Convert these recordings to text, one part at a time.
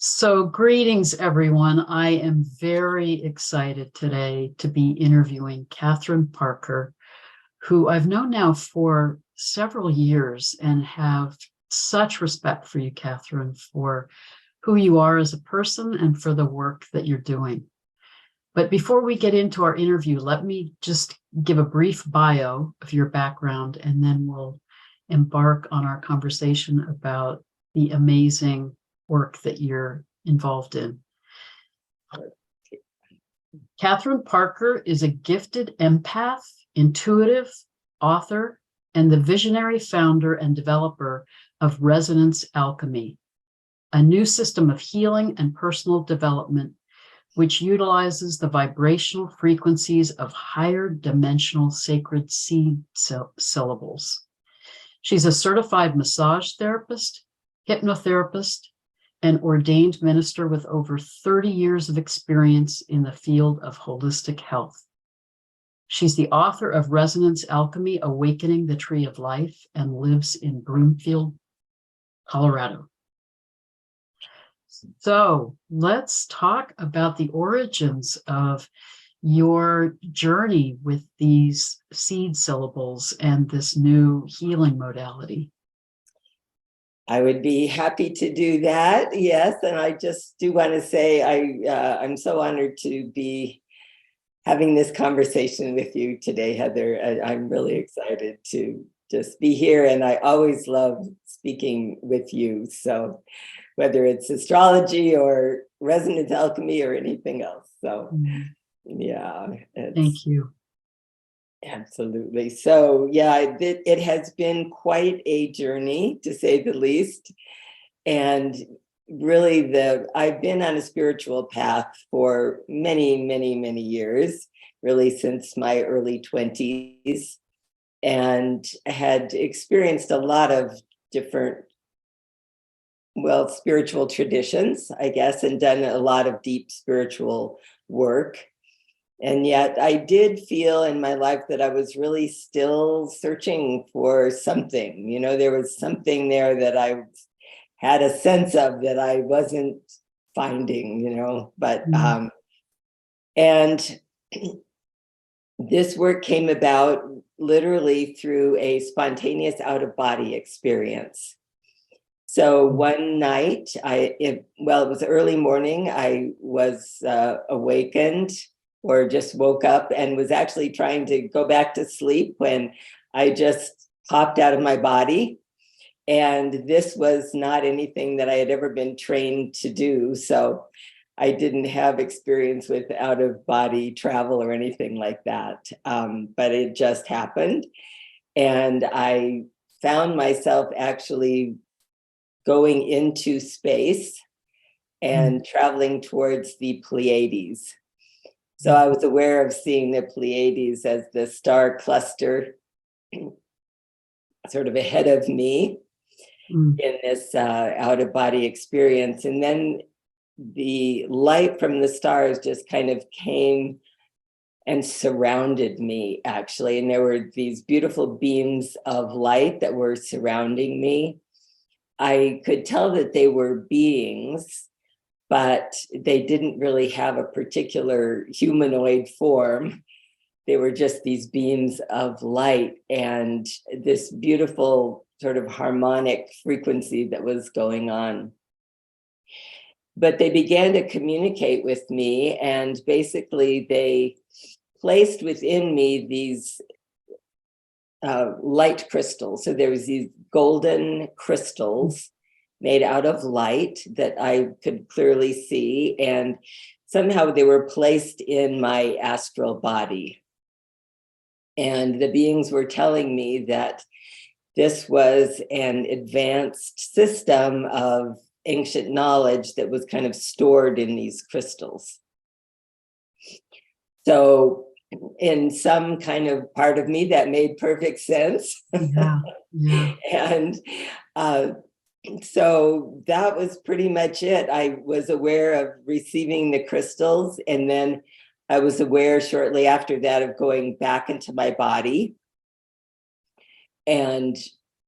So, greetings, everyone. I am very excited today to be interviewing Katherine Parker, who I've known now for several years and have such respect for you, Katherine, for who you are as a person and for the work that you're doing. But before we get into our interview, let me just give a brief bio of your background, and then we'll embark on our conversation about the amazing work that you're involved in. Katherine Parker is a gifted empath, intuitive, author, and the visionary founder and developer of Resonance Alchemy, a new system of healing and personal development which utilizes the vibrational frequencies of higher dimensional sacred seed syllables. She's a certified massage therapist, hypnotherapist, and ordained minister with over 30 years of experience in the field of holistic health. She's the author of Resonance Alchemy, Awakening the Tree of Life, and lives in Broomfield, Colorado. So let's talk about the origins of your journey with these seed syllables and this new healing modality. I would be happy to do that. Yes. And I just do want to say I'm so honored to be having this conversation with you today, Heather. I'm really excited to just be here. And I always love speaking with you. So whether it's astrology or resonance alchemy or anything else. So yeah. Thank you. Absolutely. So yeah, it has been quite a journey, to say the least. And really I've been on a spiritual path for many, many, many years, really since my early 20s, and had experienced a lot of different, spiritual traditions, I guess, and done a lot of deep spiritual work. And yet I did feel in my life that I was really still searching for something. You know, there was something there that I had a sense of that I wasn't finding, but, and this work came about literally through a spontaneous out-of-body experience. So one night, it was early morning, I was awakened, or just woke up and was actually trying to go back to sleep when I just popped out of my body. And this was not anything that I had ever been trained to do. So I didn't have experience with out-of-body travel or anything like that. But it just happened. And I found myself actually going into space and traveling towards the Pleiades. So I was aware of seeing the Pleiades as the star cluster sort of ahead of me in this out-of-body experience. And then the light from the stars just kind of came and surrounded me, actually. And there were these beautiful beams of light that were surrounding me. I could tell that they were beings, but they didn't really have a particular humanoid form. They were just these beams of light and this beautiful sort of harmonic frequency that was going on. But they began to communicate with me, and basically they placed within me these light crystals. So there was these golden crystals made out of light that I could clearly see, and somehow they were placed in my astral body. And the beings were telling me that this was an advanced system of ancient knowledge that was kind of stored in these crystals. So in some kind of part of me that made perfect sense. Yeah. And so that was pretty much it. I was aware of receiving the crystals, and then I was aware shortly after that of going back into my body, and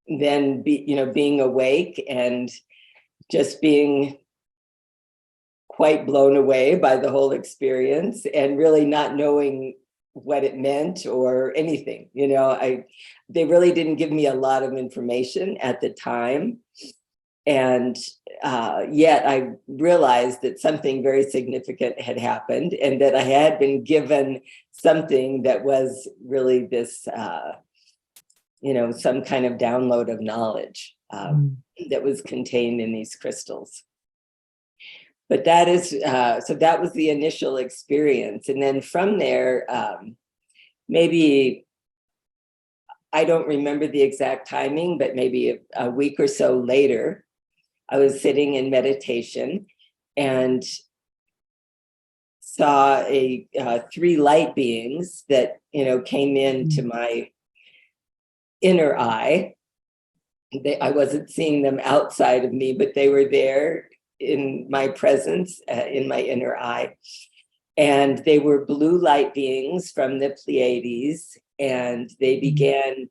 then being awake and just being quite blown away by the whole experience and really not knowing what it meant or anything. They really didn't give me a lot of information at the time. And yet I realized that something very significant had happened and that I had been given something that was really this, some kind of download of knowledge that was contained in these crystals. But that is, so that was the initial experience. And then from there, maybe, I don't remember the exact timing, but maybe a week or so later, I was sitting in meditation and saw three light beings that, came into my inner eye. I wasn't seeing them outside of me, but they were there in my presence, in my inner eye. And they were blue light beings from the Pleiades, and they began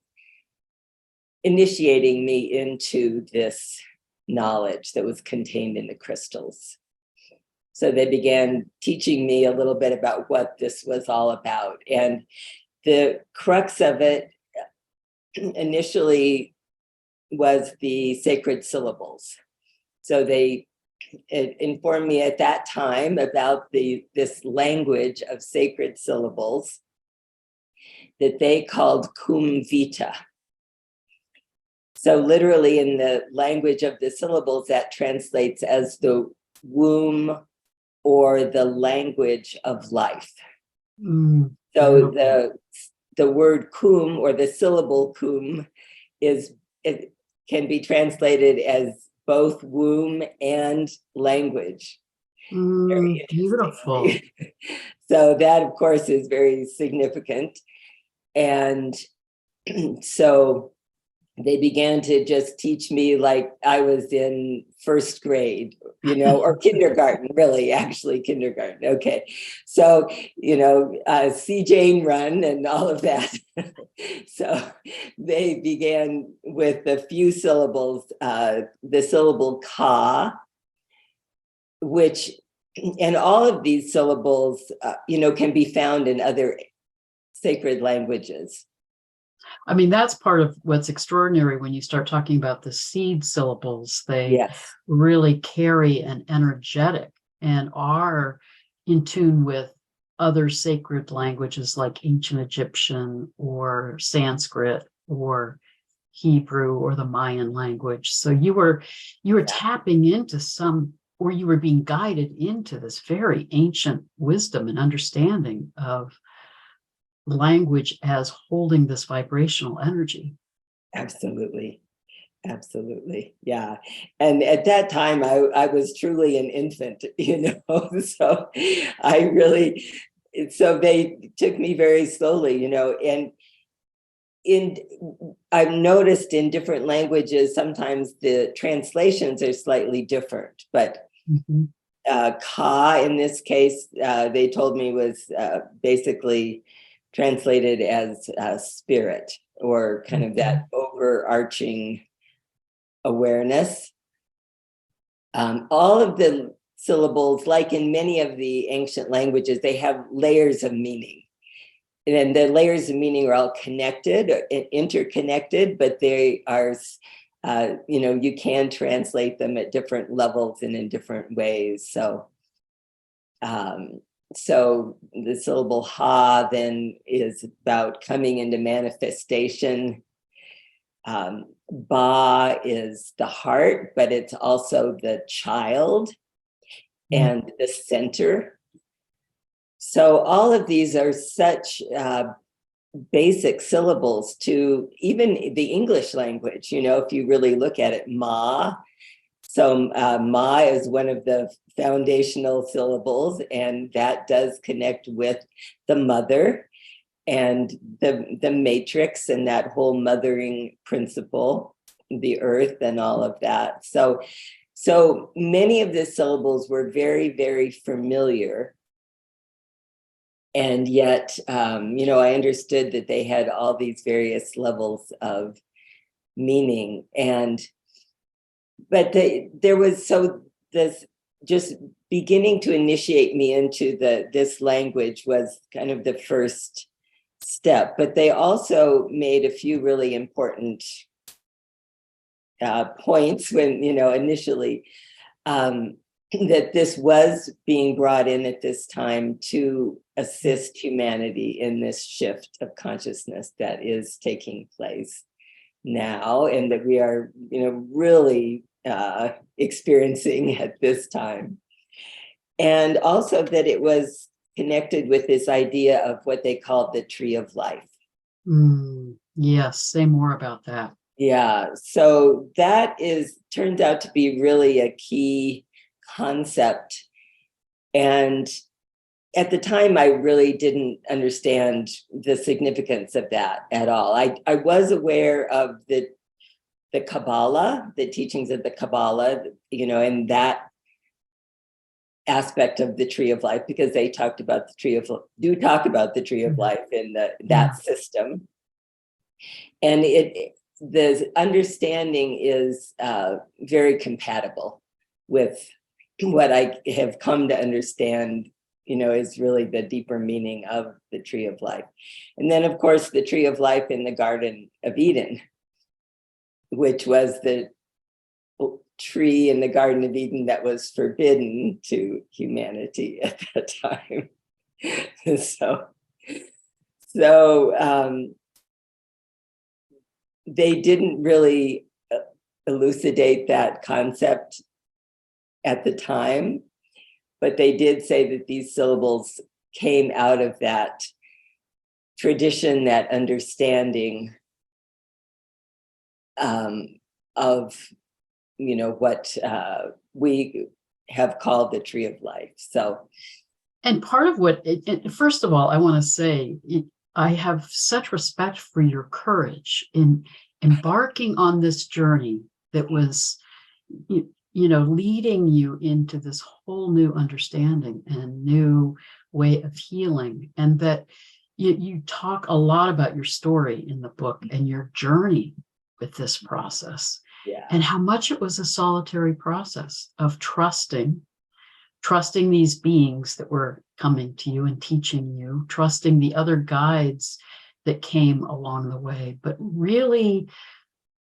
initiating me into this knowledge that was contained in the crystals. So they began teaching me a little bit about what this was all about. And the crux of it initially was the sacred syllables. So they informed me at that time about this language of sacred syllables that they called cum vita. So literally in the language of the syllables, that translates as the womb or the language of life. So the word cum, or the syllable cum, it can be translated as both womb and language. Beautiful. So that, of course, is very significant. And so they began to just teach me like I was in first grade, or kindergarten, really, actually kindergarten. Okay. So, see Jane run and all of that. So they began with a few syllables, the syllable ka, and all of these syllables, can be found in other sacred languages. I mean, that's part of what's extraordinary when you start talking about the seed syllables. They really carry an energetic and are in tune with other sacred languages like ancient Egyptian or Sanskrit or Hebrew or the Mayan language. So you were tapping into or you were being guided into this very ancient wisdom and understanding of language as holding this vibrational energy. Absolutely. Yeah. And at that time, I was truly an infant, so so they took me very slowly, and I've noticed in different languages, sometimes the translations are slightly different, but ka in this case, they told me was basically translated as spirit, or kind of that overarching awareness. All of the syllables, like in many of the ancient languages, they have layers of meaning. And the layers of meaning are all connected, interconnected, but they are, you can translate them at different levels and in different ways. So the syllable ha then is about coming into manifestation. Ba is the heart, but it's also the child and the center. So all of these are such basic syllables to even the English language, if you really look at it. Ma. So ma is one of the foundational syllables, and that does connect with the mother and the matrix and that whole mothering principle, the earth and all of that. So many of the syllables were very, very familiar. And yet, I understood that they had all these various levels of meaning. But there was this just beginning to initiate me into this language was kind of the first step. But they also made a few really important points when, initially, that this was being brought in at this time to assist humanity in this shift of consciousness that is taking place now, and that we are, really experiencing at this time. And also that it was connected with this idea of what they called the tree of life. Yes, say more about that. Yeah, so that turns out to be really a key concept. And at the time, I really didn't understand the significance of that at all. I was aware of the Kabbalah, the teachings of the Kabbalah, and that aspect of the tree of life, because they talk about the tree of life in that system. And the understanding is very compatible with what I have come to understand, is really the deeper meaning of the tree of life. And then, of course, the tree of life in the Garden of Eden, which was the tree in the Garden of Eden that was forbidden to humanity at that time. So they didn't really elucidate that concept at the time, but they did say that these syllables came out of that tradition, that understanding of, what we have called the tree of life. So, and part of what, first of all, I want to say, I have such respect for your courage in embarking on this journey that was, leading you into this whole new understanding and new way of healing. And that you talk a lot about your story in the book and your journey with this process. Yeah. And how much it was a solitary process of trusting these beings that were coming to you and teaching you, trusting the other guides that came along the way, but really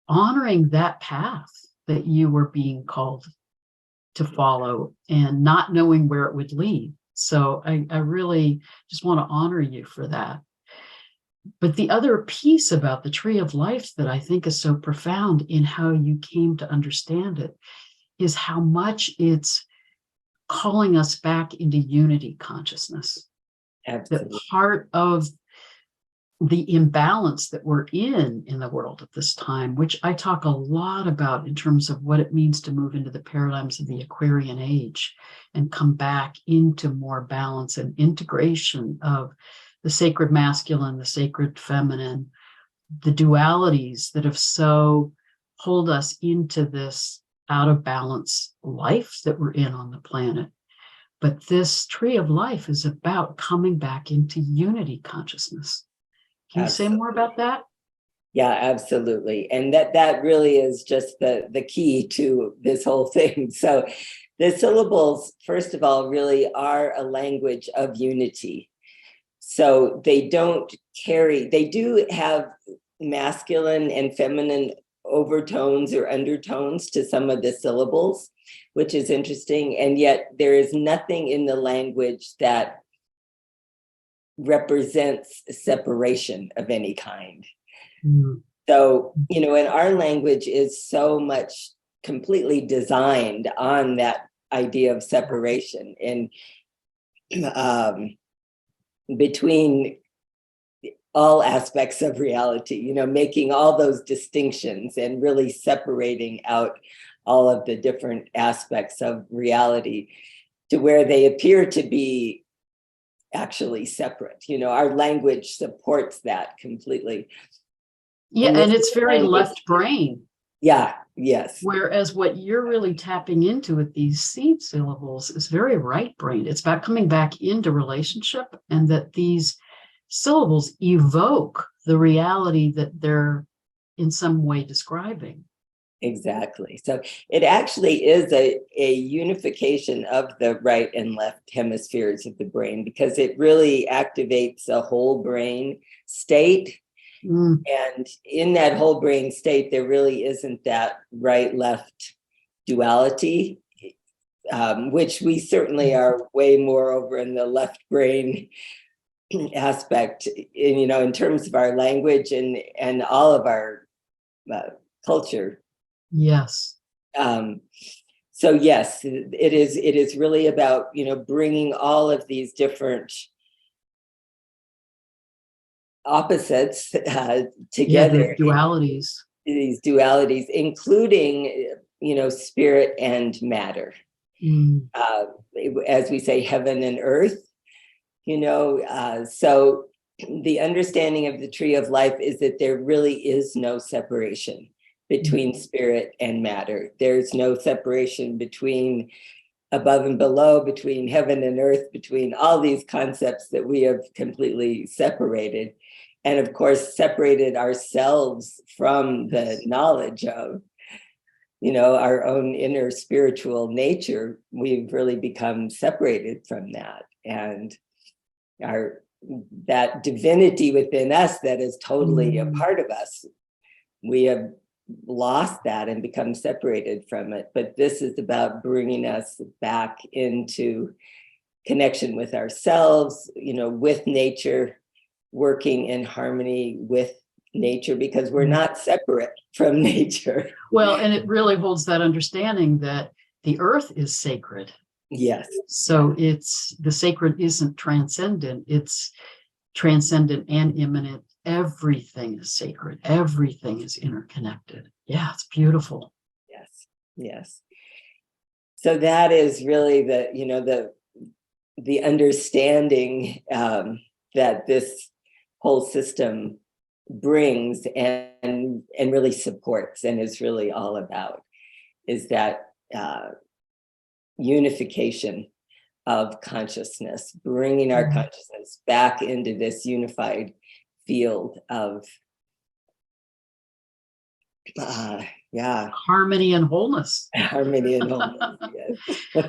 honoring that path that you were being called to follow and not knowing where it would lead. So I really just want to honor you for that. But the other piece about the tree of life that I think is so profound in how you came to understand it is how much it's calling us back into unity consciousness. Absolutely. That part of the imbalance that we're in the world at this time, which I talk a lot about in terms of what it means to move into the paradigms of the Aquarian age and come back into more balance and integration of the sacred masculine, the sacred feminine, the dualities that have so pulled us into this out of balance life that we're in on the planet. But this tree of life is about coming back into unity consciousness. Can you say more about that? Yeah, absolutely. And that really is just the key to this whole thing. So the syllables, first of all, really are a language of unity. So they do have masculine and feminine overtones or undertones to some of the syllables, which is interesting. And yet there is nothing in the language that represents separation of any kind. Mm. So, and our language is so much completely designed on that idea of separation and between all aspects of reality, making all those distinctions and really separating out all of the different aspects of reality to where they appear to be actually separate. Our language supports that completely. Yeah, and it's very left brain. Yeah, yes. Whereas what you're really tapping into with these seed syllables is very right brain. It's about coming back into relationship, and that these syllables evoke the reality that they're in some way describing. Exactly. So it actually is a unification of the right and left hemispheres of the brain, because it really activates a whole brain state. And in that whole brain state, there really isn't that right left duality, which we certainly are way more over in the left brain aspect, in terms of our language and all of our culture. Yes. So yes, it is really about, bringing all of these different opposites together. The dualities. These dualities, including, spirit and matter. As we say, heaven and earth, so the understanding of the tree of life is that there really is no separation between spirit and matter. There's no separation between above and below, between heaven and earth, between all these concepts that we have completely separated. And of course, separated ourselves from the knowledge of, our own inner spiritual nature. We've really become separated from that. And that divinity within us that is totally a part of us, we have lost that and become separated from it. But this is about bringing us back into connection with ourselves, with nature, working in harmony with nature, because we're not separate from nature. Well, and it really holds that understanding that the earth is sacred. Yes. So it's the sacred isn't transcendent, it's transcendent and immanent. Everything is sacred. Everything is interconnected. Yeah, it's beautiful. Yes. Yes. So that is really the understanding that this whole system brings and really supports and is really all about, is that unification of consciousness, bringing our consciousness back into this unified field of harmony and wholeness. Harmony and wholeness. Yes.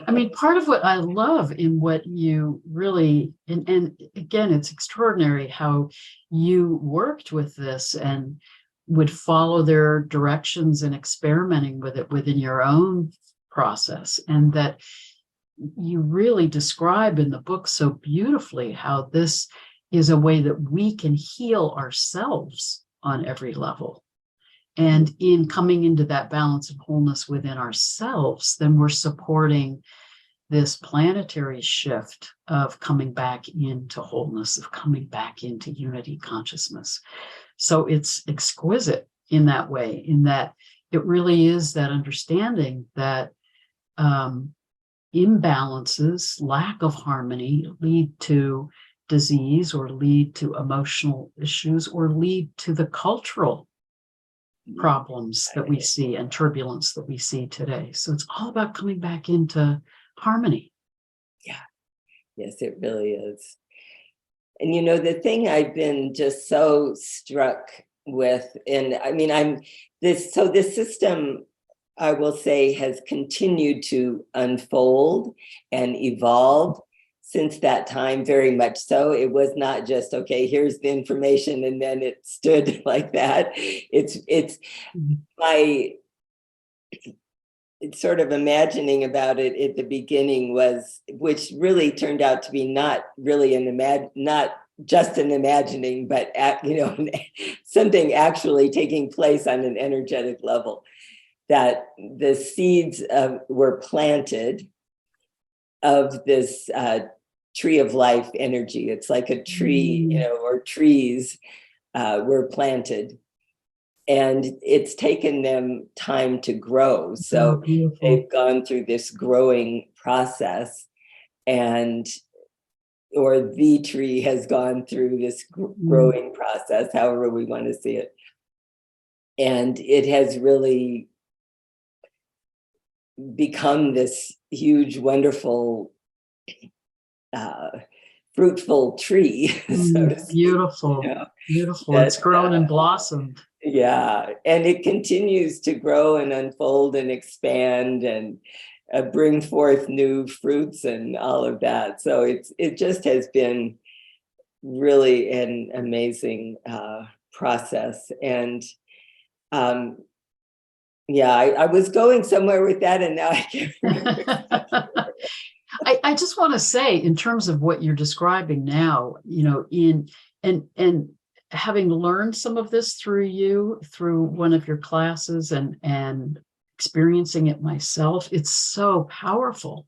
I mean, part of what I love in what you really, and again, it's extraordinary how you worked with this and would follow their directions and experimenting with it within your own process, and that you really describe in the book so beautifully how this is a way that we can heal ourselves on every level. And in coming into that balance of wholeness within ourselves, then we're supporting this planetary shift of coming back into wholeness, of coming back into unity consciousness. So it's exquisite in that way, in that it really is that understanding that imbalances, lack of harmony lead to disease or lead to emotional issues or lead to the cultural problems that we see and turbulence that we see today. So it's all about coming back into harmony. Yeah. Yes, it really is. And the thing I've been just so struck with, and I mean, this system, I will say, has continued to unfold and evolve since that time, very much so. It was not just, okay, here's the information, and then it stood like that. It's my sort of imagining about it at the beginning was, which really turned out to be not really not just an imagining, but something actually taking place on an energetic level, that the seeds were planted of this tree of life energy. It's like a tree, or trees were planted, and it's taken them time to grow. So they've gone through this growing process, or the tree has gone through this growing process, however we want to see it. And it has really become this huge, wonderful fruitful tree, so to speak. Beautiful, beautiful. It's grown and blossomed. Yeah, and it continues to grow and unfold and expand and bring forth new fruits and all of that. So it just has been really an amazing process. And I was going somewhere with that, and now I can't remember. I just want to say, in terms of what you're describing now, and having learned some of this through one of your classes and experiencing it myself, it's so powerful.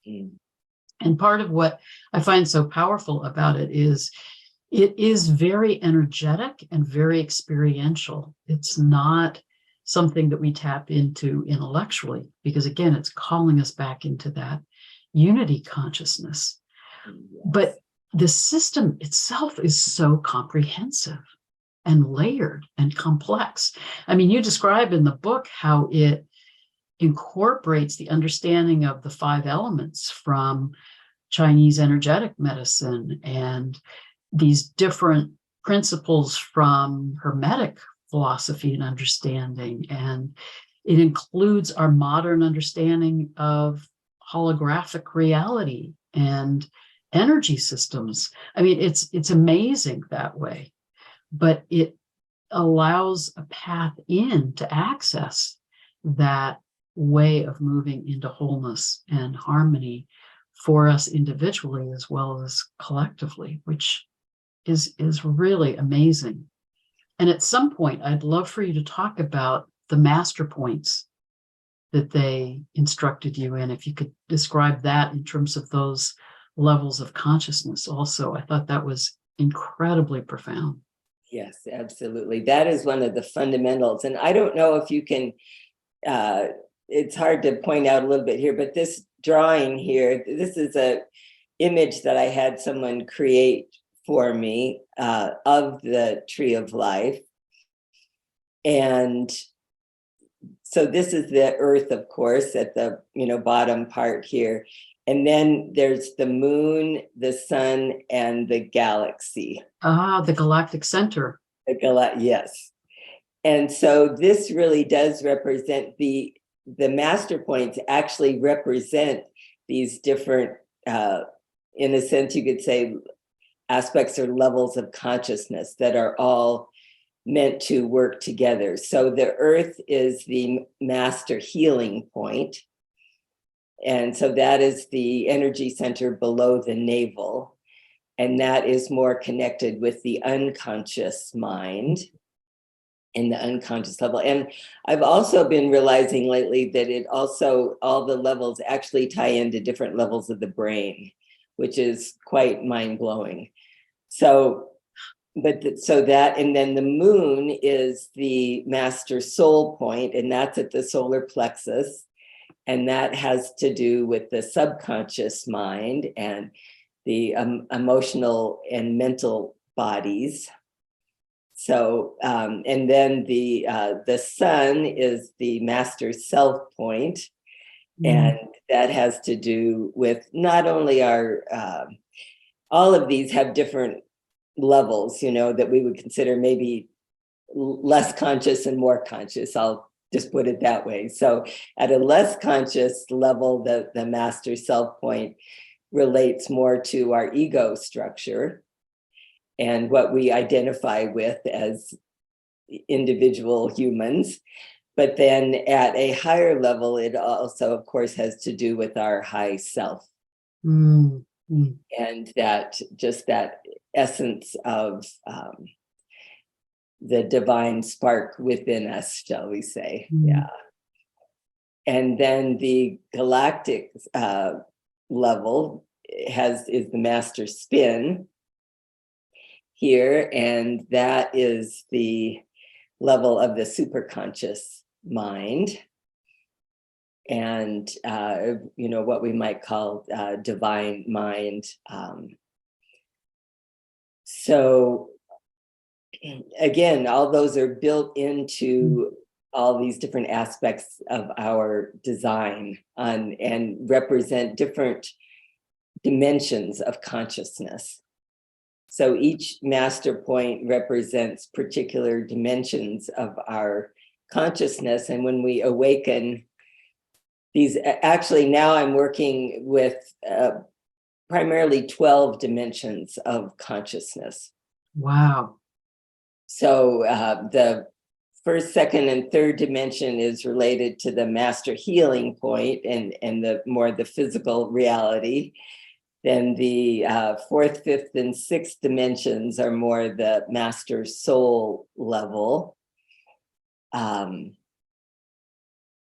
And part of what I find so powerful about it is very energetic and very experiential. It's not something that we tap into intellectually, because again, it's calling us back into that unity consciousness. Yes. But the system itself is so comprehensive and layered and complex. I mean, you describe in the book how it incorporates the understanding of the 5 elements from Chinese energetic medicine and these different principles from Hermetic philosophy and understanding. And it includes our modern understanding of holographic reality and energy systems. I mean, it's amazing that way, but it allows a path in to access that way of moving into wholeness and harmony for us individually as well as collectively, which is really amazing. And at some point, I'd love for you to talk about the master points that they instructed you in. If you could describe that in terms of those levels of consciousness also. I thought that was incredibly profound. Yes, absolutely. That is one of the fundamentals. And I don't know if you can, it's hard to point out a little bit here, but this drawing here, this is a image that I had someone create for me of the tree of life. And so this is the earth, of course, at the bottom part here. And then there's the moon, the sun, and the galaxy. The galactic center. Yes. And so this really does represent the master points actually represent these different, in a sense, you could say, aspects or levels of consciousness that are all meant to work together. So the earth is the master healing point. And so that is the energy center below the navel. And that is more connected with the unconscious mind and the unconscious level. And I've also been realizing lately that it also, all the levels actually tie into different levels of the brain, which is quite mind-blowing. So that, and then the moon is the master soul point, and that's at the solar plexus. And that has to do with the subconscious mind and the emotional and mental bodies. So, and then the sun is the master self point. And that has to do with not only our, all of these have different levels, that we would consider maybe less conscious and more conscious. I'll just put it that way. So at a less conscious level, the master self point relates more to our ego structure and what we identify with as individual humans. But then at a higher level, it also, of course, has to do with our high self. And that essence of the divine spark within us, shall we say. Yeah. And then the galactic level is the master spin here, and that is the level of the superconscious mind, and what we might call divine mind. So again, all those are built into all these different aspects of our design and represent different dimensions of consciousness. So each master point represents particular dimensions of our consciousness. And when we awaken these, actually now I'm working with primarily 12 dimensions of consciousness. Wow. So the first, second, and third dimension is related to the master healing point and the physical reality. Then the fourth, fifth, and sixth dimensions are more the master soul level. And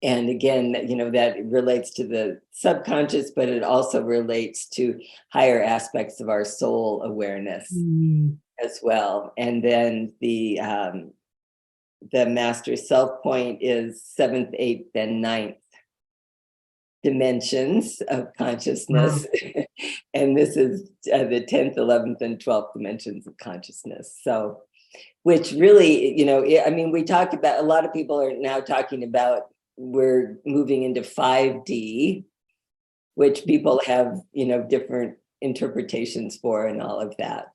again, that relates to the subconscious, but it also relates to higher aspects of our soul awareness as well. And then the master self point is seventh, eighth, and ninth dimensions of consciousness. Wow. And this is the 10th, 11th, and 12th dimensions of consciousness. So, which really, we talk about, a lot of people are now talking about, we're moving into 5D, which people have, different interpretations for and all of that.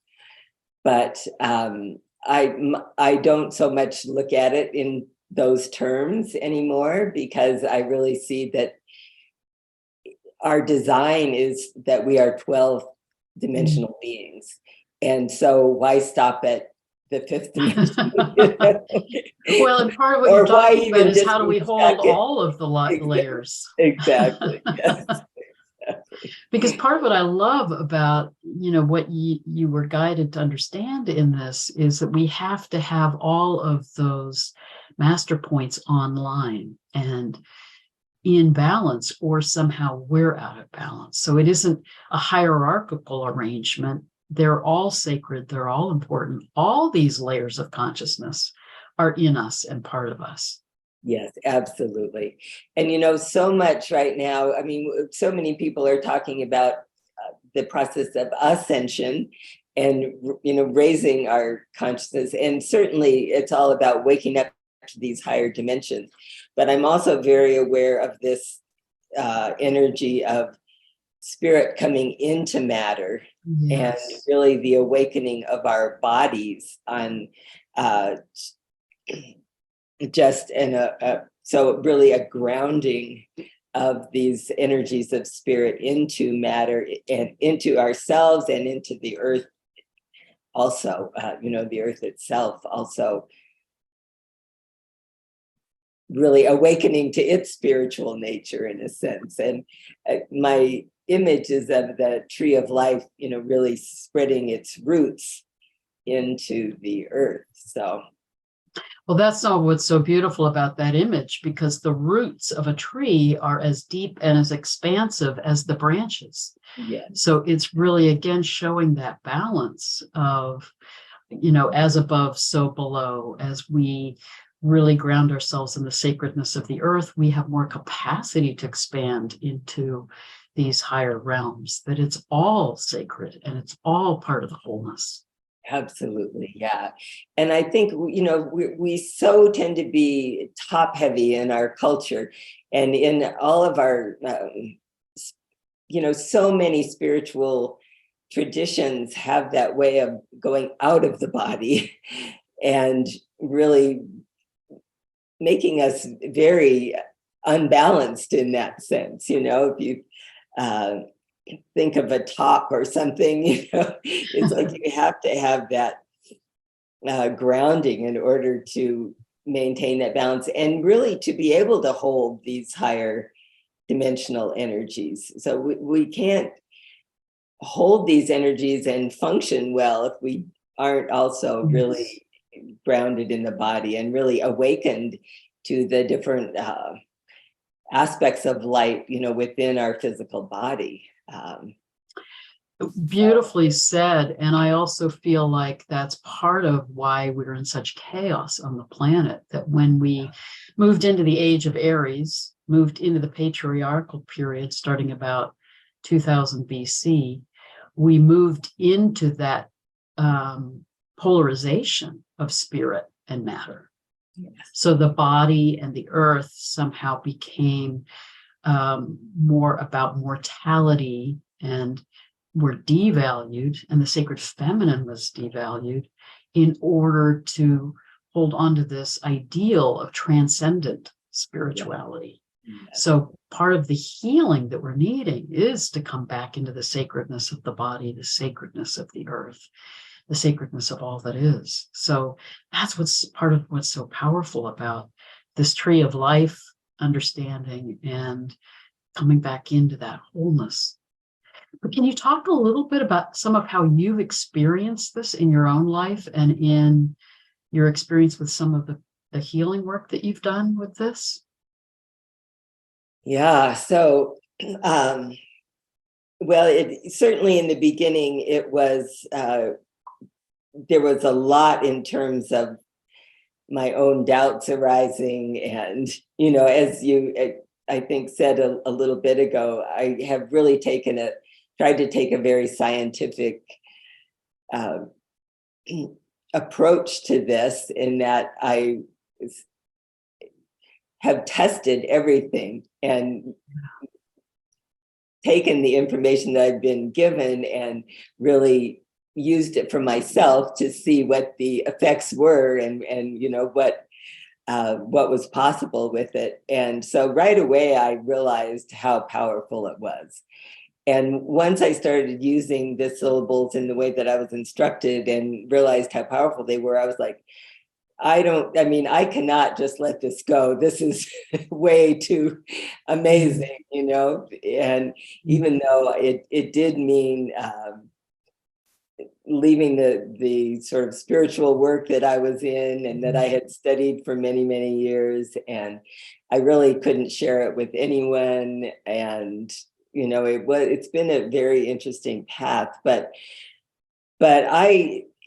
But I don't so much look at it in those terms anymore, because I really see that our design is that we are 12 dimensional beings. And so why stop at the fifth dimension? Well, and part of what you're talking about is how do we hold all of the layers? Exactly. Yes. Because part of what I love about, what you were guided to understand in this is that we have to have all of those master points online and in balance, or somehow we're out of balance. So it isn't a hierarchical arrangement. They're all sacred. They're all important. All these layers of consciousness are in us and part of us. Yes, absolutely. And, so much right now, so many people are talking about the process of ascension and, raising our consciousness. And certainly it's all about waking up to these higher dimensions. But I'm also very aware of this energy of spirit coming into matter. Yes. And really the awakening of our bodies on so really a grounding of these energies of spirit into matter and into ourselves and into the earth also, the earth itself also really awakening to its spiritual nature in a sense. And my image is of the tree of life, really spreading its roots into the earth. So, well, that's not what's so beautiful about that image, because the roots of a tree are as deep and as expansive as the branches. Yeah. So it's really, again, showing that balance of, as above, so below. As we really ground ourselves in the sacredness of the earth, we have more capacity to expand into these higher realms, that it's all sacred and it's all part of the wholeness. Absolutely. Yeah. And I think, we so tend to be top heavy in our culture and in all of our, so many spiritual traditions have that way of going out of the body and really making us very unbalanced in that sense. If you think of a top or something, it's like you have to have that grounding in order to maintain that balance and really to be able to hold these higher dimensional energies. So we can't hold these energies and function well if we aren't also really grounded in the body and really awakened to the different aspects of light, within our physical body. Beautifully said. And I also feel like that's part of why we're in such chaos on the planet, that when we moved into the age of Aries, moved into the patriarchal period, starting about 2000 BC, we moved into that polarization of spirit and matter. Yes. So the body and the earth somehow became more about mortality and were devalued and the sacred feminine was devalued in order to hold on to this ideal of transcendent spirituality. So part of the healing that we're needing is to come back into the sacredness of the body, the sacredness of the earth, the sacredness of all that is. So that's what's part of what's so powerful about this tree of life understanding and coming back into that wholeness. But can you talk a little bit about some of how you've experienced this in your own life and in your experience with some of the healing work that you've done with this? Yeah. So, well, it certainly in the beginning, it was, there was a lot in terms of my own doubts arising. And, as you, I think, said a little bit ago, I have really tried to take a very scientific approach to this, in that I have tested everything and taken the information that I've been given and really used it for myself to see what the effects were and what was possible with it. And so right away, I realized how powerful it was. And once I started using the syllables in the way that I was instructed and realized how powerful they were, I was like, I cannot just let this go. This is way too amazing, and even though it did mean leaving the sort of spiritual work that I was in and that I had studied for many, many years, and I really couldn't share it with anyone. And, it's been a very interesting path, but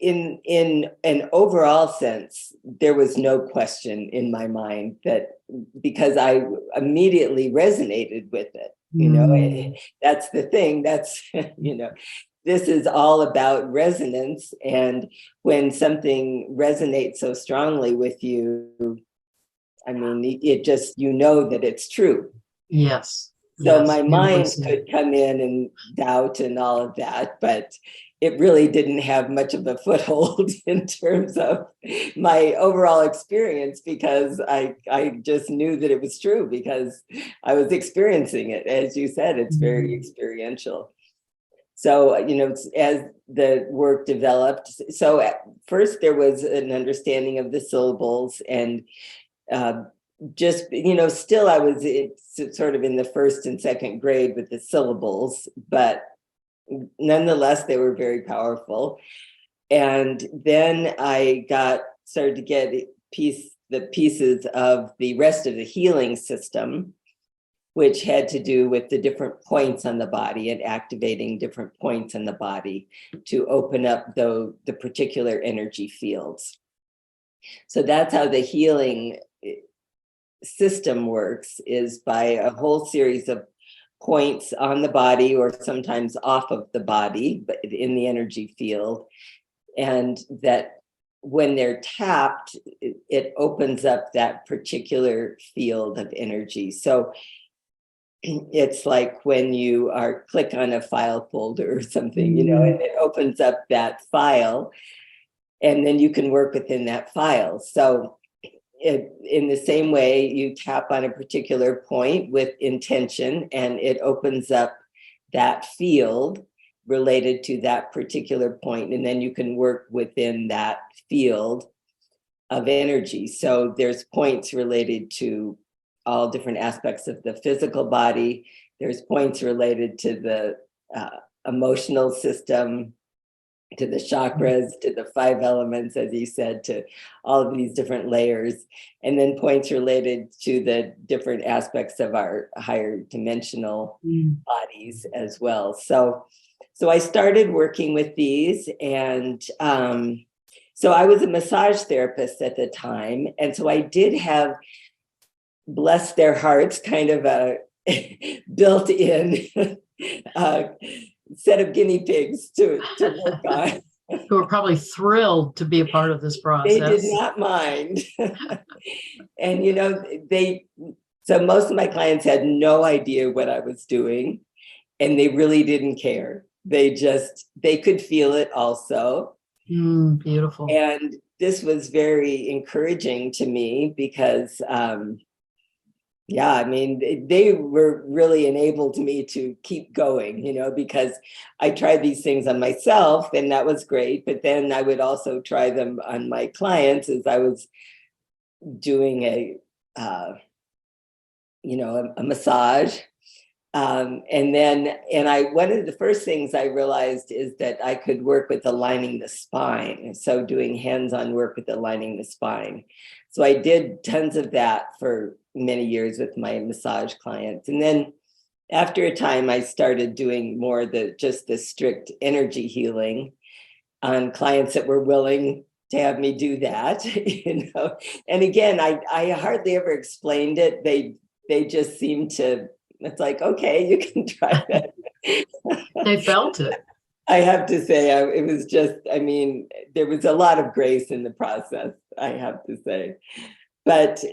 in an overall sense, there was no question in my mind that, because I immediately resonated with it, that's the thing, that's, this is all about resonance. And when something resonates so strongly with you, it just, that it's true. Yes. So my mind could come in and doubt and all of that, but it really didn't have much of a foothold in terms of my overall experience, because I just knew that it was true because I was experiencing it. As you said, it's very experiential. So, as the work developed, so at first there was an understanding of the syllables, and just, still I was sort of in the first and second grade with the syllables, but nonetheless, they were very powerful. And then I started to get the pieces of the rest of the healing system, which had to do with the different points on the body and activating different points in the body to open up the particular energy fields. So that's how the healing system works, is by a whole series of points on the body, or sometimes off of the body, but in the energy field. And that when they're tapped, it opens up that particular field of energy. So it's like when you click on a file folder or something, and it opens up that file, and then you can work within that file. So in the same way, you tap on a particular point with intention, and it opens up that field related to that particular point, and then you can work within that field of energy. So there's points related to all different aspects of the physical body. There's points related to the emotional system, to the chakras, to the 5 elements, as you said, to all of these different layers, and then points related to the different aspects of our higher dimensional bodies as well. So I started working with these, and so I was a massage therapist at the time, and so I did have, bless their hearts, kind of a built-in set of guinea pigs to work on. Who are probably thrilled to be a part of this process. They did not mind. And, so most of my clients had no idea what I was doing, and they really didn't care. they could feel it also. Beautiful. And this was very encouraging to me because, yeah, I mean, they were really enabled me to keep going, because I tried these things on myself and that was great. But then I would also try them on my clients as I was doing a massage. One of the first things I realized is that I could work with aligning the spine. So doing hands-on work with aligning the spine. So I did tons of that for many years with my massage clients. And then after a time, I started doing more just the strict energy healing on clients that were willing to have me do that, And again, I hardly ever explained it. They just seemed to, it's like, okay, you can try that. They felt it. I have to say, it was just, I mean, there was a lot of grace in the process, I have to say. But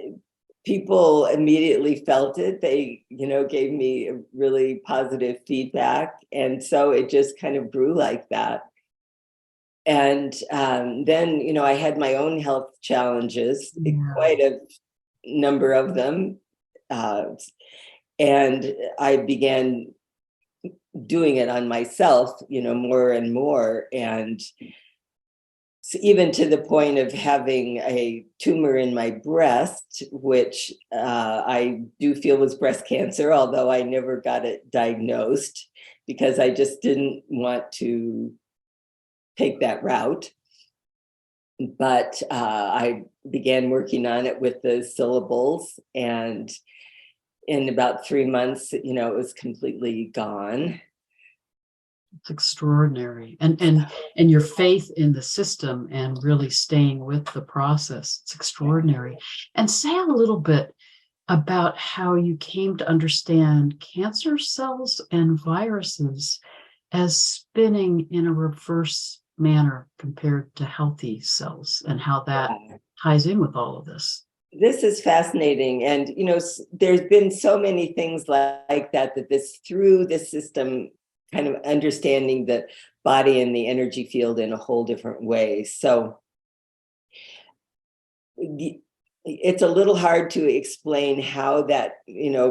people immediately felt it. They, gave me really positive feedback. And so it just kind of grew like that. And then, I had my own health challenges, quite a number of them. And I began doing it on myself, more and more. And even to the point of having a tumor in my breast, which I do feel was breast cancer, although I never got it diagnosed because I just didn't want to take that route. But I began working on it with the syllables, and in about 3 months, it was completely gone. It's extraordinary. And your faith in the system and really staying with the process. It's extraordinary. And say a little bit about how you came to understand cancer cells and viruses as spinning in a reverse manner compared to healthy cells, and how that ties in with all of this. This is fascinating. And, there's been so many things like that this through the system, kind of understanding the body and the energy field in a whole different way. So it's a little hard to explain how that,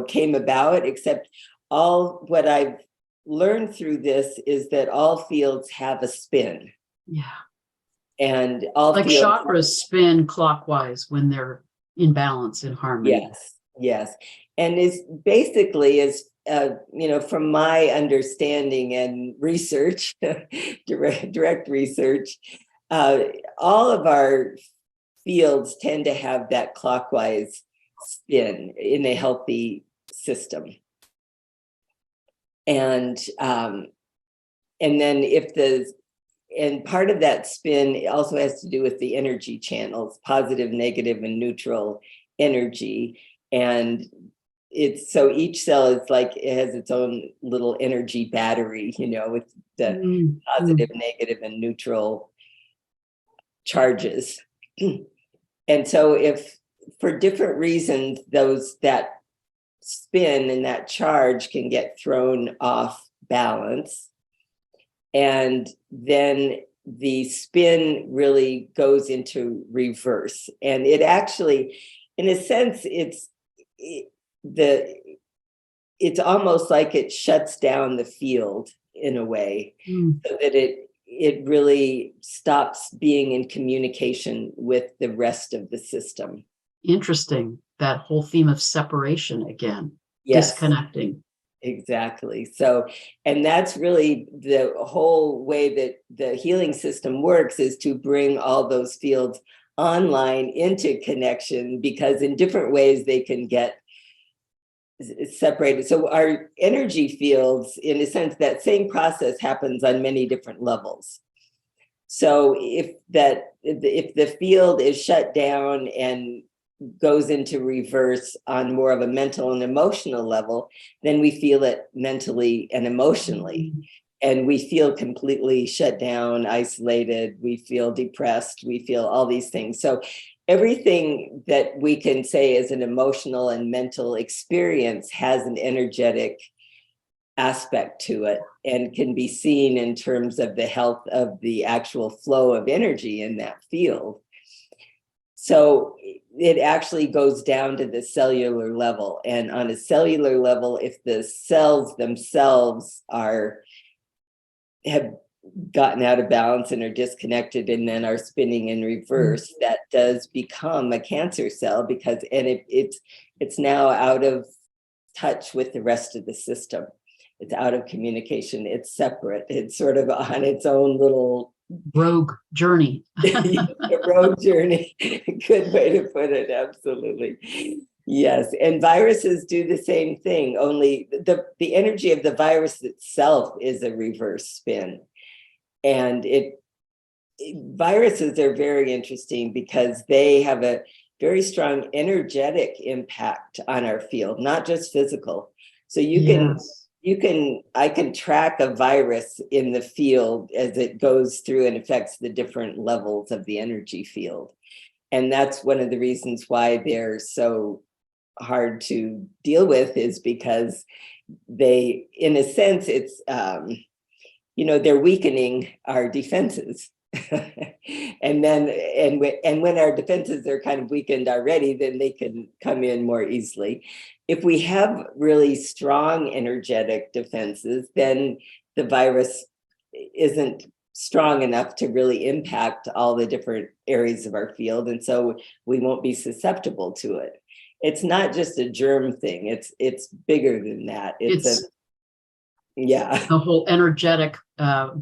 came about, except all what I've learned through this is that all fields have a spin. Yeah. And all like fields chakras spin clockwise when they're in balance, in harmony. Yes. And is basically from my understanding and research, direct research, all of our fields tend to have that clockwise spin in a healthy system. And then and part of that spin also has to do with the energy channels, positive, negative, and neutral energy. And so each cell is like, it has its own little energy battery, with the positive, negative, and neutral charges. And so if for different reasons, that spin and that charge can get thrown off balance, and then the spin really goes into reverse. And it actually, in a sense, it's almost like it shuts down the field in a way, so that it really stops being in communication with the rest of the system. Interesting. That whole theme of separation again, disconnecting. Exactly. So, and that's really the whole way that the healing system works, is to bring all those fields online into connection, because in different ways they can get separated. So our energy fields, in a sense, that same process happens on many different levels. So if the field is shut down and goes into reverse on more of a mental and emotional level, then we feel it mentally and emotionally. And we feel completely shut down, isolated, we feel depressed, we feel all these things. So everything that we can say is an emotional and mental experience has an energetic aspect to it and can be seen in terms of the health of the actual flow of energy in that field. So it actually goes down to the cellular level. And on a cellular level, if the cells themselves have gotten out of balance and are disconnected and then are spinning in reverse, that does become a cancer cell because it's now out of touch with the rest of the system. It's out of communication. It's separate. It's sort of on its own little rogue journey. A rogue journey. Good way to put it. Absolutely. Yes. And viruses do the same thing, only the energy of the virus itself is a reverse spin. And viruses are very interesting because they have a very strong energetic impact on our field, not just physical. So I can track a virus in the field as it goes through and affects the different levels of the energy field. And that's one of the reasons why they're so hard to deal with, is because they, in a sense, it's, they're weakening our defenses. And when our defenses are kind of weakened already, then they can come in more easily. If we have really strong energetic defenses, then the virus isn't strong enough to really impact all the different areas of our field. And so we won't be susceptible to it. It's not just a germ thing. It's bigger than that. The whole energetic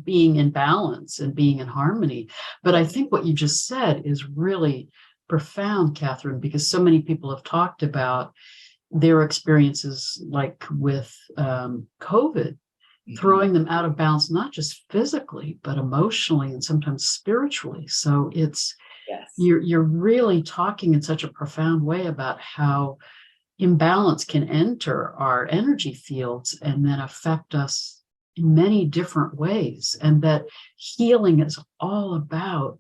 being in balance and being in harmony. But I think what you just said is really profound, Katherine, because so many people have talked about their experiences, like with COVID, throwing them out of balance, not just physically, but emotionally and sometimes spiritually. So you're really talking in such a profound way about how imbalance can enter our energy fields and then affect us in many different ways. And that healing is all about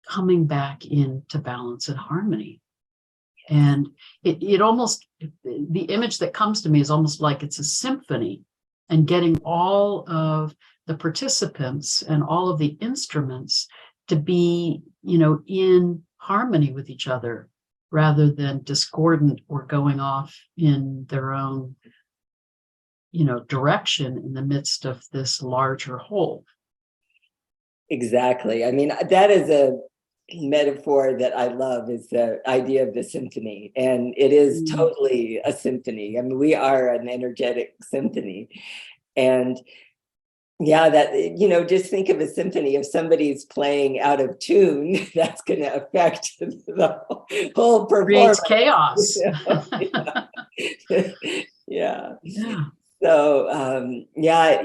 coming back into balance and harmony. And it almost, the image that comes to me is almost like it's a symphony, and getting all of the participants and all of the instruments to be, in harmony with each other, rather than discordant or going off in their own, direction in the midst of this larger whole. Exactly. I mean, that is a metaphor that I love, is the idea of the symphony. And it is totally a symphony. I mean, we are an energetic symphony. And just think of a symphony. If somebody's playing out of tune, that's going to affect the whole performance. Creates chaos. Yeah. So,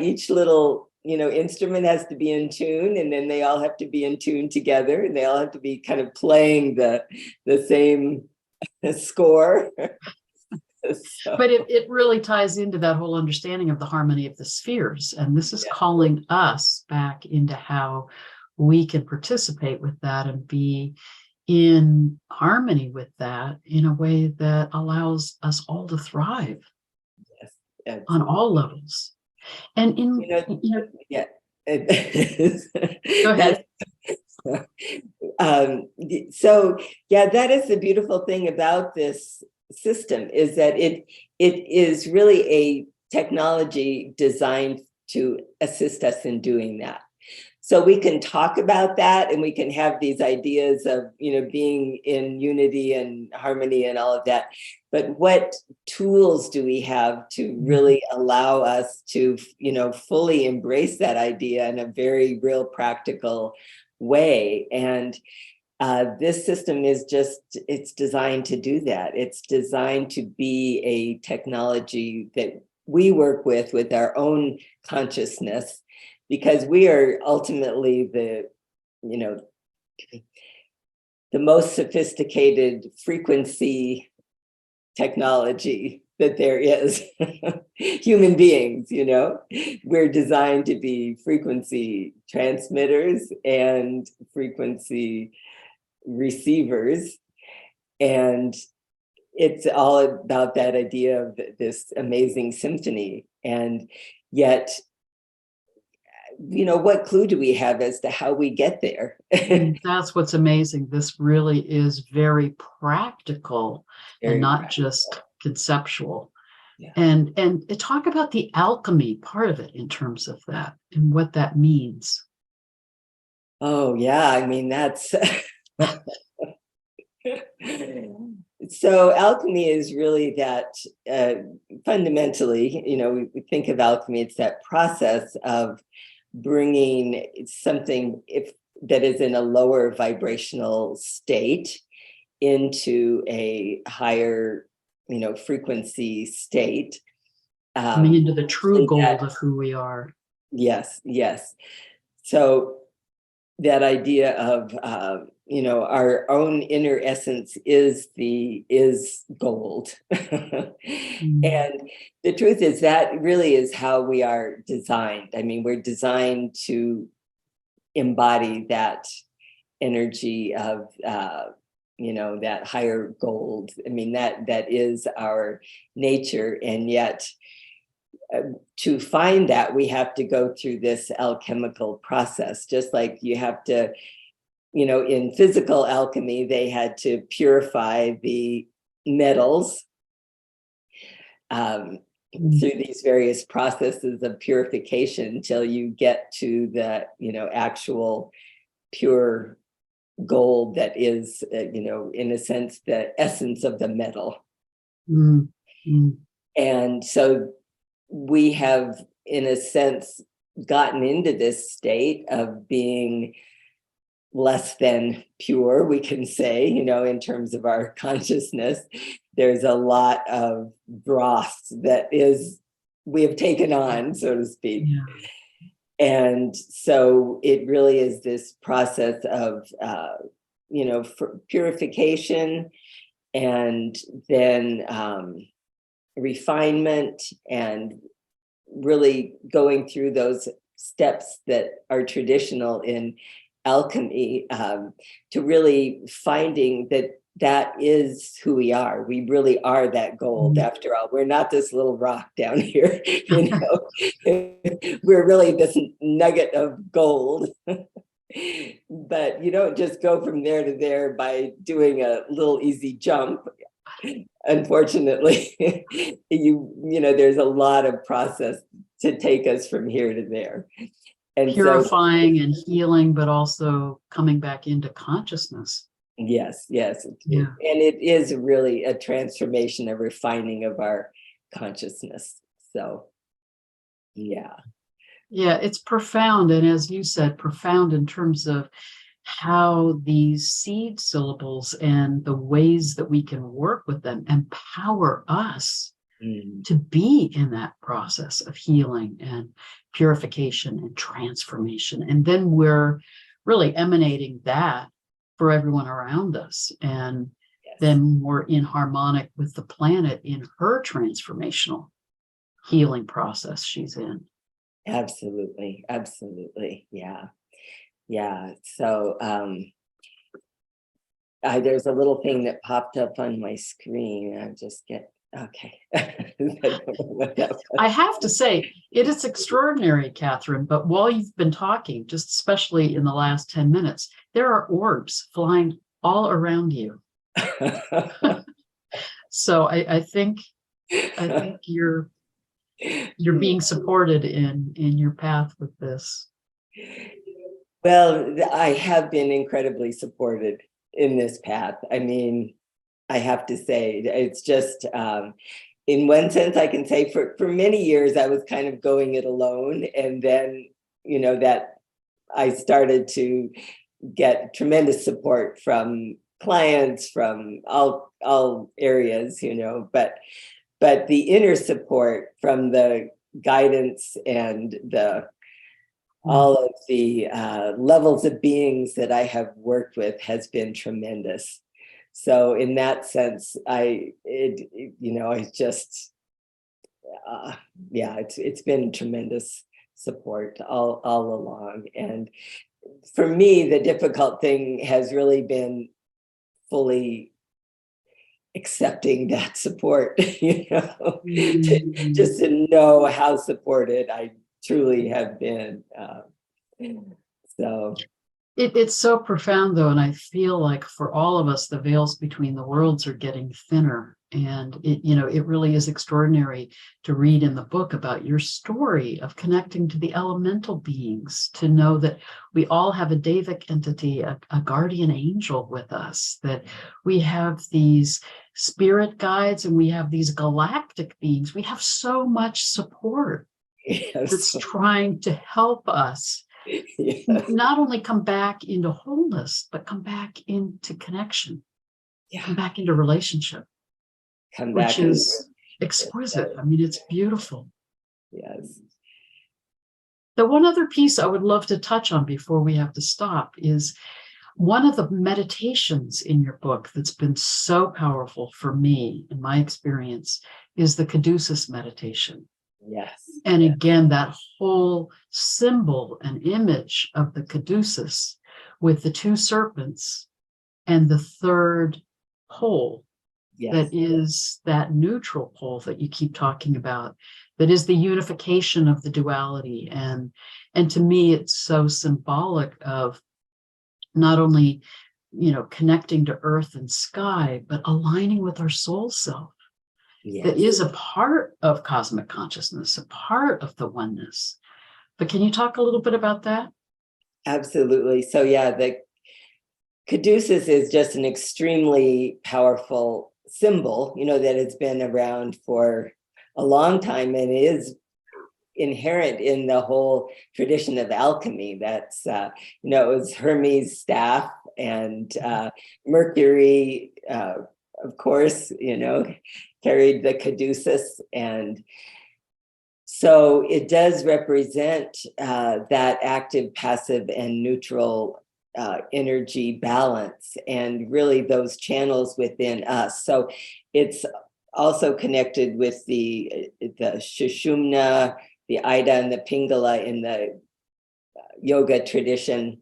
each little, instrument has to be in tune, and then they all have to be in tune together, and they all have to be kind of playing the same score. So. But it really ties into that whole understanding of the harmony of the spheres. And this is calling us back into how we can participate with that and be in harmony with that in a way that allows us all to thrive on all levels. And go ahead. That is the beautiful thing about this system, is that it is really a technology designed to assist us in doing that. So we can talk about that, and we can have these ideas of, being in unity and harmony and all of that. But what tools do we have to really allow us to, fully embrace that idea in a very real practical way? And this system is it's designed to do that. It's designed to be a technology that we work with our own consciousness, because we are ultimately the most sophisticated frequency technology that there is. Human beings, we're designed to be frequency transmitters and frequency receivers. And it's all about that idea of this amazing symphony And yet, what clue do we have as to how we get there? And that's what's amazing. This really is very practical and not just conceptual. Yeah. And talk about the alchemy part of it in terms of that and what that means. Oh, yeah. I mean, that's so alchemy is really that fundamentally, we think of alchemy, it's that process of bringing something that is in a lower vibrational state into a higher, frequency state. Coming into the true gold of who we are. Yes, yes. So that idea of our own inner essence is gold. And the truth is that really is how we are designed. I mean, we're designed to embody that energy of that higher gold. I mean, that is our nature. And yet to find that, we have to go through this alchemical process, just like you have to, in physical alchemy, they had to purify the metals through these various processes of purification until you get to the, actual pure gold that is, in a sense, the essence of the metal. And so we have, in a sense, gotten into this state of being less than pure, we can say, in terms of our consciousness. There's a lot of dross that we have taken on, so to speak. Yeah. And so it really is this process of, purification and then refinement, and really going through those steps that are traditional in alchemy, to really finding that is who we are. We really are that gold. After all, we're not this little rock down here, we're really this nugget of gold. But you don't just go from there to there by doing a little easy jump. Unfortunately, there's a lot of process to take us from here to there. And purifying and healing, but also coming back into consciousness. Yes. Yeah. And it is really a transformation, a refining of our consciousness. So, yeah. Yeah, it's profound. And as you said, profound in terms of how these seed syllables and the ways that we can work with them empower us to be in that process of healing and purification and transformation. And then we're really emanating that for everyone around us. And then we're in harmonic with the planet in her transformational healing process she's in. Absolutely. Yeah. So there's a little thing that popped up on my screen. I just okay. I have to say, it is extraordinary, Katherine, but while you've been talking, just especially in the last 10 minutes, there are orbs flying all around you. So I think you're being supported in your path with this. Well, I have been incredibly supported in this path. I mean, I have to say, it's just, in one sense, I can say for many years, I was kind of going it alone. And then, that I started to get tremendous support from clients from all areas, but the inner support from the guidance and all of the levels of beings that I have worked with has been tremendous. So in that sense, it's been tremendous support all along. And for me, the difficult thing has really been fully accepting that support, Mm. just to know how supported I truly have been. So It's so profound, though, and I feel like for all of us, the veils between the worlds are getting thinner. And it really is extraordinary to read in the book about your story of connecting to the elemental beings, to know that we all have a Davic entity, a guardian angel with us, that we have these spirit guides and we have these galactic beings. We have so much support that's trying to help us. Yes. Not only come back into wholeness, but come back into connection, come back into relationship, which is exquisite. I mean, it's beautiful. Yes. The one other piece I would love to touch on before we have to stop is one of the meditations in your book that's been so powerful for me in my experience is the caduceus meditation. Yes. And again, that whole symbol and image of the caduceus with the two serpents and the third pole, that is that neutral pole that you keep talking about, that is the unification of the duality. And to me, it's so symbolic of not only, connecting to earth and sky, but aligning with our soul self. That is a part of cosmic consciousness, a part of the oneness. But can you talk a little bit about that? Absolutely. So the caduceus is just an extremely powerful symbol, that has been around for a long time and is inherent in the whole tradition of alchemy. That's, it was Hermes' staff and Mercury, of course, carried the caduceus. And so it does represent that active, passive, and neutral energy balance, and really those channels within us. So it's also connected with the Sushumna, the Ida, and the Pingala in the yoga tradition.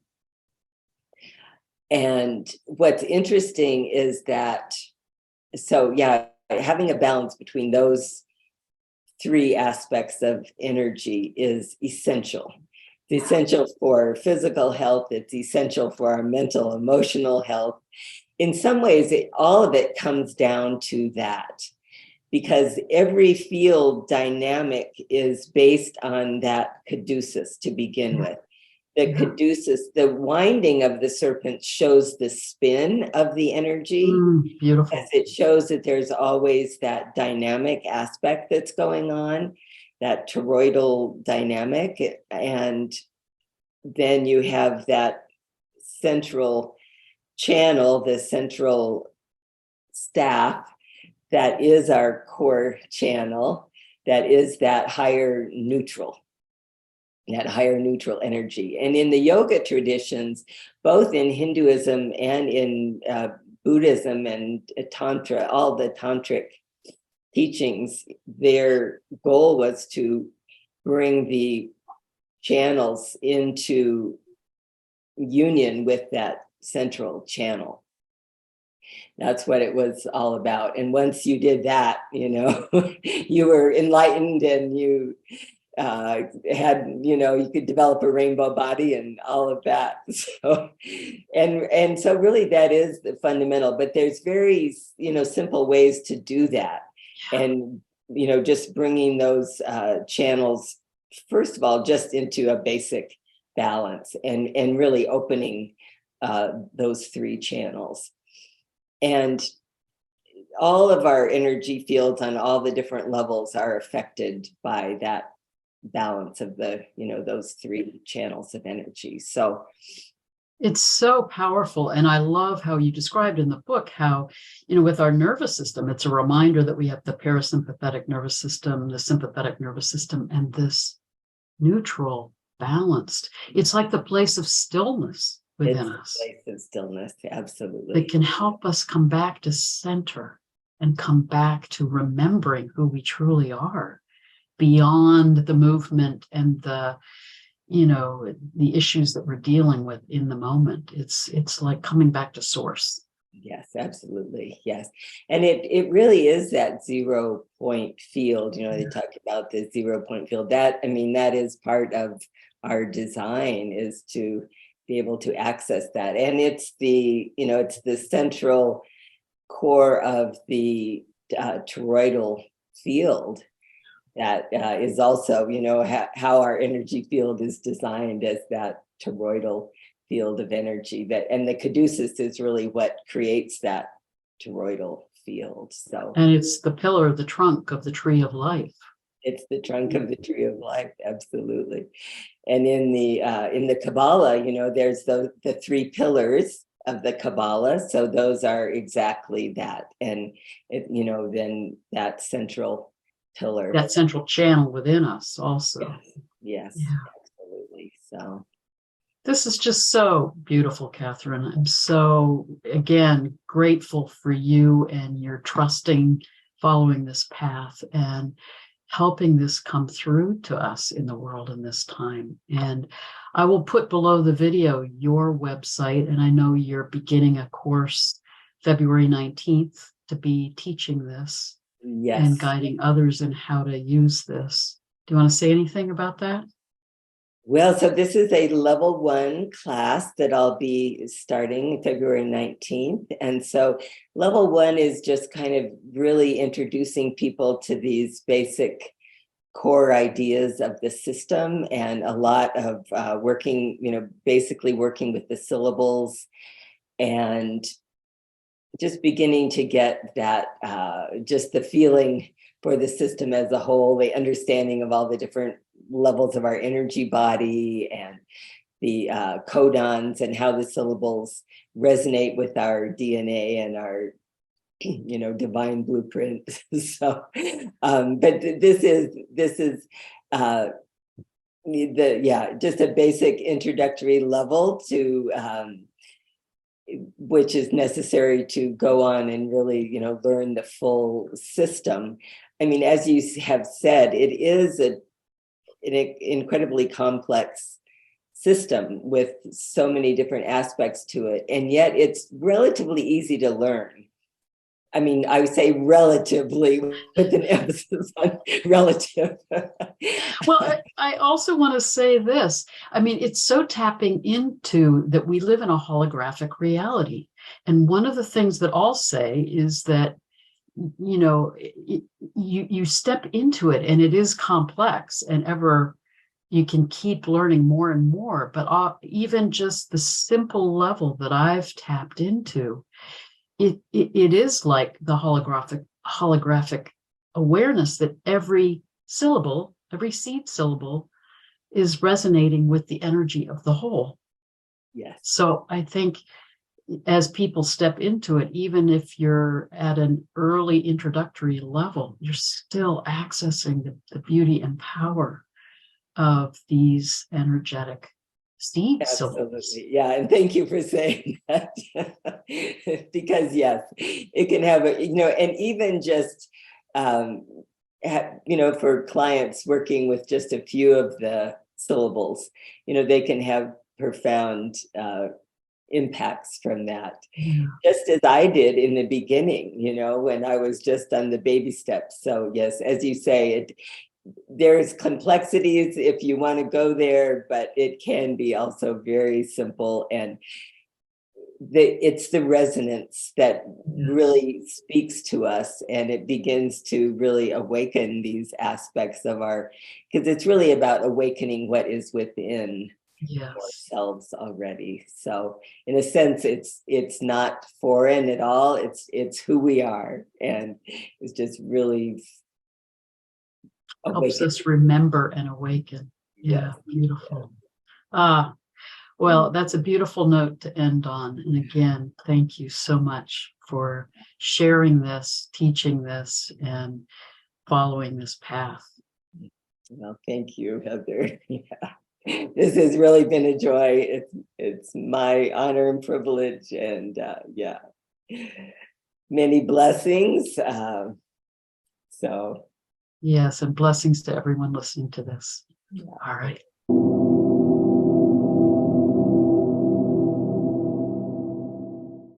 And what's interesting is that, having a balance between those three aspects of energy is essential. It's essential for physical health. It's essential for our mental, emotional health. In some ways, all of it comes down to that, because every field dynamic is based on that caduceus to begin with. The caduceus, the winding of the serpent shows the spin of the energy. Beautiful. As it shows that there's always that dynamic aspect that's going on, that toroidal dynamic. And then you have that central channel, the central staff, that is our core channel, that is that higher neutral energy. And in the yoga traditions, both in Hinduism and in Buddhism and Tantra, all the tantric teachings, their goal was to bring the channels into union with that central channel. That's what it was all about. And once you did that, you were enlightened, and you had, you could develop a rainbow body and all of that. So, and so really that is the fundamental, but there's very, simple ways to do that. And, just bringing those channels, first of all, just into a basic balance, and really opening those three channels. And all of our energy fields on all the different levels are affected by that balance of the, those three channels of energy. So it's so powerful. And I love how you described in the book how, with our nervous system, it's a reminder that we have the parasympathetic nervous system, the sympathetic nervous system, and this neutral, balanced. It's like the place of stillness within us. Place of stillness, absolutely. That can help us come back to center and come back to remembering who we truly are, beyond the movement and the issues that we're dealing with in the moment. It's like coming back to source. Yes, absolutely. Yes. And it really is that 0 point field. They talk about the 0 point field. That, I mean, that is part of our design, is to be able to access that. And it's it's the central core of the toroidal field that is also, how our energy field is designed as that toroidal field of energy, and the caduceus is really what creates that toroidal field. So, and it's the pillar, the trunk of the tree of life. It's the trunk of the tree of life, absolutely. And in the Kabbalah, there's the 3 pillars of the Kabbalah. So those are exactly that. And then that central pillar, that central channel within us also. Yes, yeah. Absolutely. So this is just so beautiful, Katherine. I'm so, again, grateful for you and your trusting, following this path and helping this come through to us in the world in this time. And I will put below the video your website, and I know you're beginning a course February 19th to be teaching this. Yes. And guiding others in how to use this. Do you want to say anything about that? Well, so this is a level 1 class that I'll be starting February 19th. And so level 1 is just kind of really introducing people to these basic core ideas of the system, and a lot of basically working with the syllables and just beginning to get that, just the feeling for the system as a whole, the understanding of all the different levels of our energy body and the codons and how the syllables resonate with our DNA and our divine blueprint. So but this is just a basic introductory level to which is necessary to go on and really learn the full system. I mean, as you have said, it is an incredibly complex system with so many different aspects to it, and yet it's relatively easy to learn. I mean, I would say relatively, with an emphasis on relative. Well, I also want to say this. I mean, it's so tapping into that we live in a holographic reality. And one of the things that I'll say is that, you step into it and it is complex, and ever you can keep learning more and more. But even just the simple level that I've tapped into, it is like the holographic awareness that every syllable, every seed syllable, is resonating with the energy of the whole. Yes. So I think as people step into it, even if you're at an early introductory level, you're still accessing the beauty and power of these energetic seed syllables. Yeah, and thank you for saying that. Because yes, it can have and even just for clients working with just a few of the syllables, they can have profound impacts from that. Yeah. Just as I did in the beginning, when I was just on the baby steps. So yes, as you say, there's complexities if you want to go there, but it can be also very simple. And it's the resonance that really speaks to us, and it begins to really awaken these aspects of because it's really about awakening what is within ourselves already. So in a sense, it's not foreign at all. It's who we are, and it's just really helps us remember and awaken. Yeah, beautiful. Well, that's a beautiful note to end on. And again, thank you so much for sharing this, teaching this, and following this path. Well, thank you, Heather. Yeah. This has really been a joy. It's my honor and privilege, and many blessings. So yes, and blessings to everyone listening to this. All right.